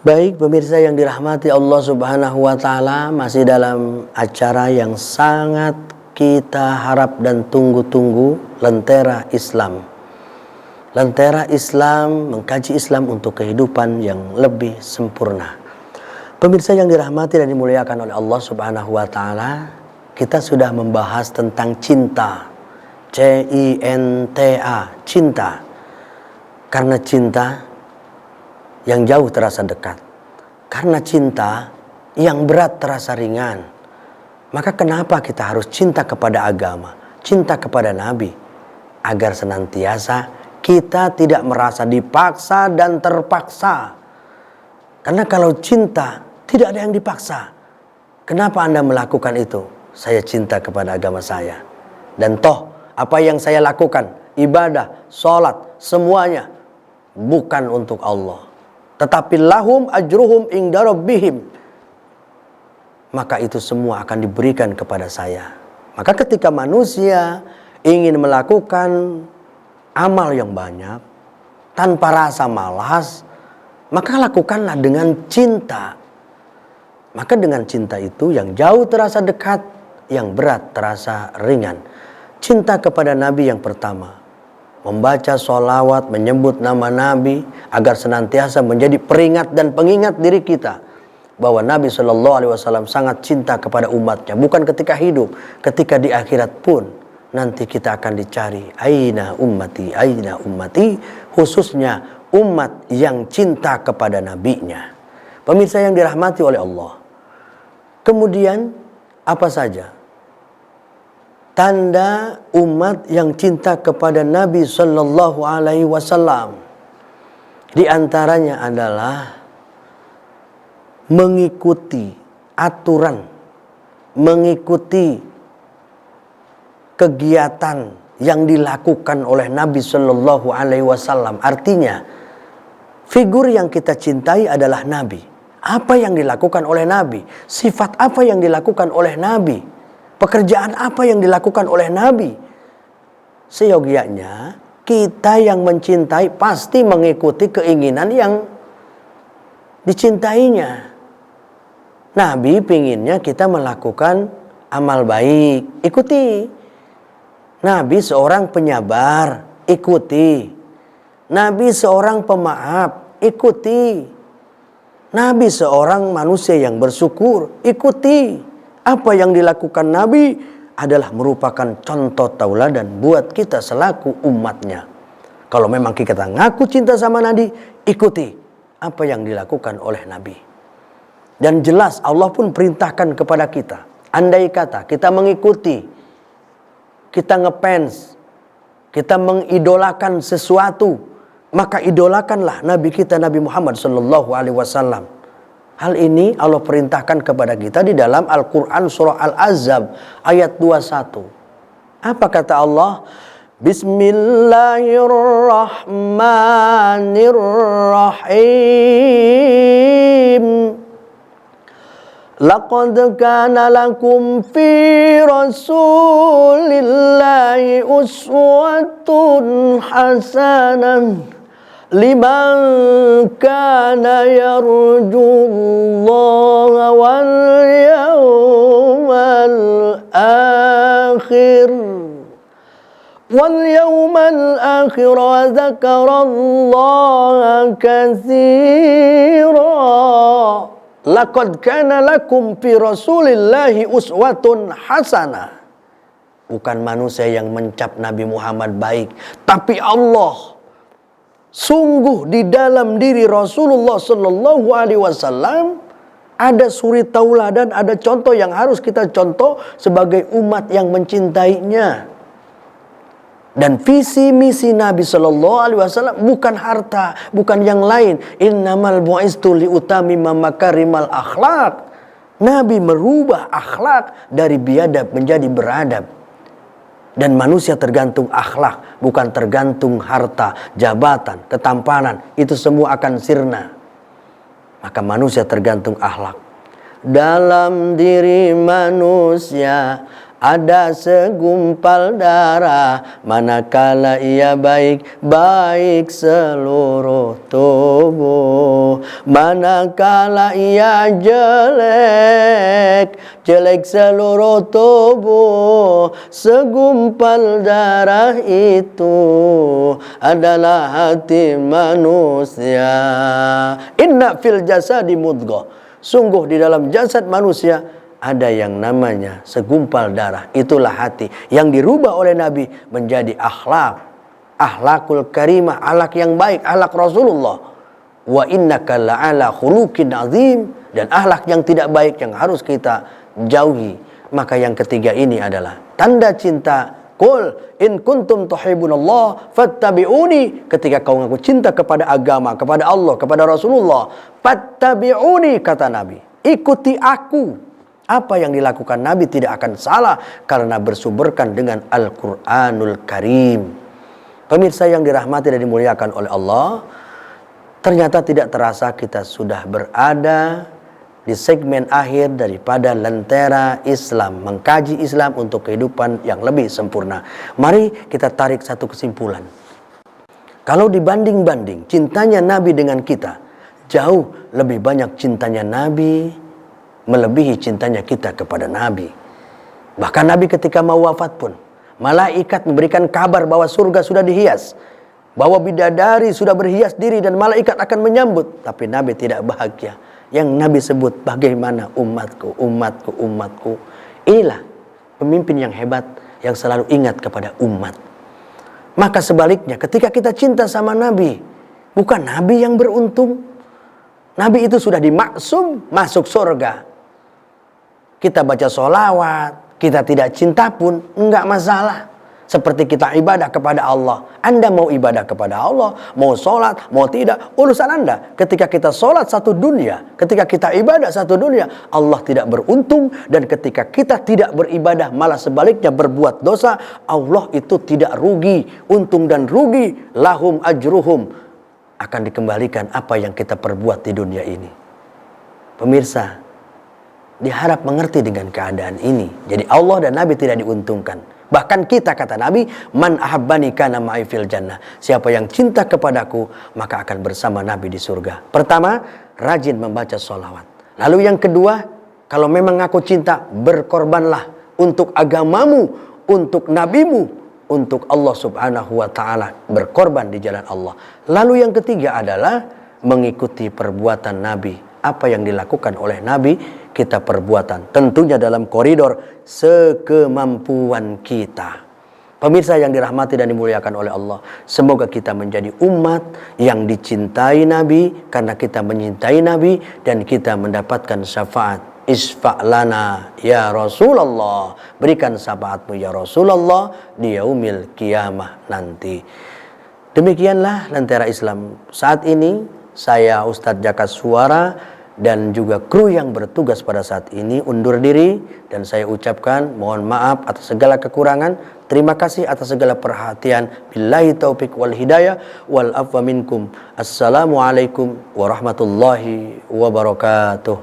Baik pemirsa yang dirahmati Allah Subhanahu wa Ta'ala, masih dalam acara yang sangat kita harap dan tunggu-tunggu, Lentera Islam. Lentera Islam, mengkaji Islam untuk kehidupan yang lebih sempurna. Pemirsa yang dirahmati dan dimuliakan oleh Allah Subhanahu wa Ta'ala, kita sudah membahas tentang cinta. C-I-N-T-A, cinta. Karena cinta yang jauh terasa dekat. Karena cinta yang berat terasa ringan. Maka kenapa kita harus cinta kepada agama, cinta kepada Nabi? Agar senantiasa kita tidak merasa dipaksa dan terpaksa. Karena kalau cinta tidak ada yang dipaksa. Kenapa Anda melakukan itu? Saya cinta kepada agama saya. Dan toh apa yang saya lakukan, ibadah, sholat, semuanya bukan untuk Allah, tetapi lahum ajruhum inda rabbihim. Maka itu semua akan diberikan kepada saya. Maka ketika manusia ingin melakukan amal yang banyak tanpa rasa malas, maka lakukanlah dengan cinta. Maka dengan cinta itu yang jauh terasa dekat, yang berat terasa ringan. Cinta kepada Nabi yang pertama, membaca sholawat, menyebut nama Nabi agar senantiasa menjadi peringat dan pengingat diri kita bahwa Nabi SAW sangat cinta kepada umatnya. Bukan ketika hidup, ketika di akhirat pun nanti kita akan dicari aina ummati, khususnya umat yang cinta kepada nabinya. Pemirsa yang dirahmati oleh Allah, kemudian apa saja tanda umat yang cinta kepada Nabi Sallallahu Alaihi Wasallam? Di antaranya adalah mengikuti aturan, mengikuti kegiatan yang dilakukan oleh Nabi Sallallahu Alaihi Wasallam. Artinya, figur yang kita cintai adalah Nabi. Apa yang dilakukan oleh Nabi? Sifat apa yang dilakukan oleh Nabi? Pekerjaan apa yang dilakukan oleh Nabi? Seyogianya kita yang mencintai pasti mengikuti keinginan yang dicintainya. Nabi pinginnya kita melakukan amal baik, ikuti. Nabi seorang penyabar, ikuti. Nabi seorang pemaaf, ikuti. Nabi seorang manusia yang bersyukur, ikuti. Apa yang dilakukan Nabi adalah merupakan contoh tauladan buat kita selaku umatnya. Kalau memang kita ngaku cinta sama Nabi, ikuti apa yang dilakukan oleh Nabi. Dan jelas Allah pun perintahkan kepada kita. Andai kata kita mengikuti, kita ngefans, kita mengidolakan sesuatu, maka idolakanlah Nabi kita, Nabi Muhammad SAW. Hal ini Allah perintahkan kepada kita di dalam Al-Quran surah Al-Ahzab ayat 21. Apa kata Allah? Bismillahirrahmanirrahim. Laqad kana lakum fi rasulillahi uswatun hasanah liman kana yarjullaha wal yawmal akhir wa dzakarallaha katsira. Laqad kana lakum fi rasulillahi uswatun hasanah. Bukan manusia yang mencap Nabi Muhammad baik, tapi Allah. Sungguh di dalam diri Rasulullah Sallallahu Alaihi Wasallam ada suri tauladan, ada contoh yang harus kita contoh sebagai umat yang mencintainya. Dan visi misi Nabi Sallallahu Alaihi Wasallam bukan harta, bukan yang lain. Innamal bu'istu liutamima makarimal akhlak. Nabi merubah akhlak dari biadab menjadi beradab. Dan manusia tergantung akhlak, bukan tergantung harta, jabatan, ketampanan. Itu semua akan sirna. Maka manusia tergantung akhlak. Dalam diri manusia ada segumpal darah, manakala ia baik seluruh tubuh. Manakala ia jelek seluruh tubuh. Segumpal darah itu adalah hati manusia. Inna fil jasadi mudghah. Sungguh di dalam jasad manusia ada yang namanya segumpal darah. Itulah hati yang dirubah oleh Nabi menjadi akhlakul karimah, akhlak yang baik, akhlak Rasulullah. Wa innaka la'ala khuluqin azim, dan akhlak yang tidak baik yang harus kita jauhi. Maka yang ketiga ini adalah tanda cinta. Qul in kuntum tuhibbunallah fattabi'uni. Ketika kau mengaku cinta kepada agama, kepada Allah, kepada Rasulullah, fattabi'uni, kata Nabi, ikuti aku. Apa yang dilakukan Nabi tidak akan salah karena bersumberkan dengan Al-Quranul Karim. Pemirsa yang dirahmati dan dimuliakan oleh Allah, ternyata tidak terasa kita sudah berada di segmen akhir daripada lentera Islam, mengkaji Islam untuk kehidupan yang lebih sempurna. Mari kita tarik satu kesimpulan. Kalau dibanding-banding cintanya Nabi dengan kita, jauh lebih banyak cintanya Nabi melebihi cintanya kita kepada Nabi. Bahkan Nabi ketika mau wafat pun, malaikat memberikan kabar bahwa surga sudah dihias, bahwa bidadari sudah berhias diri dan malaikat akan menyambut. Tapi Nabi tidak bahagia. Yang Nabi sebut, bagaimana umatku, umatku, umatku. Inilah pemimpin yang hebat yang selalu ingat kepada umat. Maka sebaliknya ketika kita cinta sama Nabi, bukan Nabi yang beruntung. Nabi itu sudah dimaksum masuk surga. Kita baca sholawat, kita tidak cinta pun enggak masalah. Seperti kita ibadah kepada Allah. Anda mau ibadah kepada Allah, mau sholat, mau tidak, urusan Anda. Ketika kita sholat satu dunia, ketika kita ibadah satu dunia, Allah tidak beruntung. Dan ketika kita tidak beribadah, malah sebaliknya berbuat dosa, Allah itu tidak rugi. Untung dan rugi, lahum ajruhum, akan dikembalikan apa yang kita perbuat di dunia ini. Pemirsa, diharap mengerti dengan keadaan ini. Jadi Allah dan Nabi tidak diuntungkan. Bahkan kita, kata Nabi, man ahabbani kana ma'i fil jannah. Siapa yang cinta kepadaku, maka akan bersama Nabi di surga. Pertama, rajin membaca sholawat. Lalu yang kedua, kalau memang aku cinta, berkorbanlah untuk agamamu, untuk nabimu, untuk Allah subhanahu wa ta'ala. Berkorban di jalan Allah. Lalu yang ketiga adalah mengikuti perbuatan Nabi. Apa yang dilakukan oleh Nabi, kita perbuatan. Tentunya dalam koridor sekemampuan kita. Pemirsa yang dirahmati dan dimuliakan oleh Allah, semoga kita menjadi umat yang dicintai Nabi karena kita menyintai Nabi dan kita mendapatkan syafaat. Isfa'lana ya Rasulullah, berikan syafaatmu ya Rasulullah di yaumil kiamah nanti. Demikianlah Lentera Islam saat ini. Saya Ustadz Jaka Suara dan juga kru yang bertugas pada saat ini undur diri, dan saya ucapkan mohon maaf atas segala kekurangan. Terima kasih atas segala perhatian. Billahi taufik wal hidayah wal afwa minkum. Assalamualaikum warahmatullahi wabarakatuh.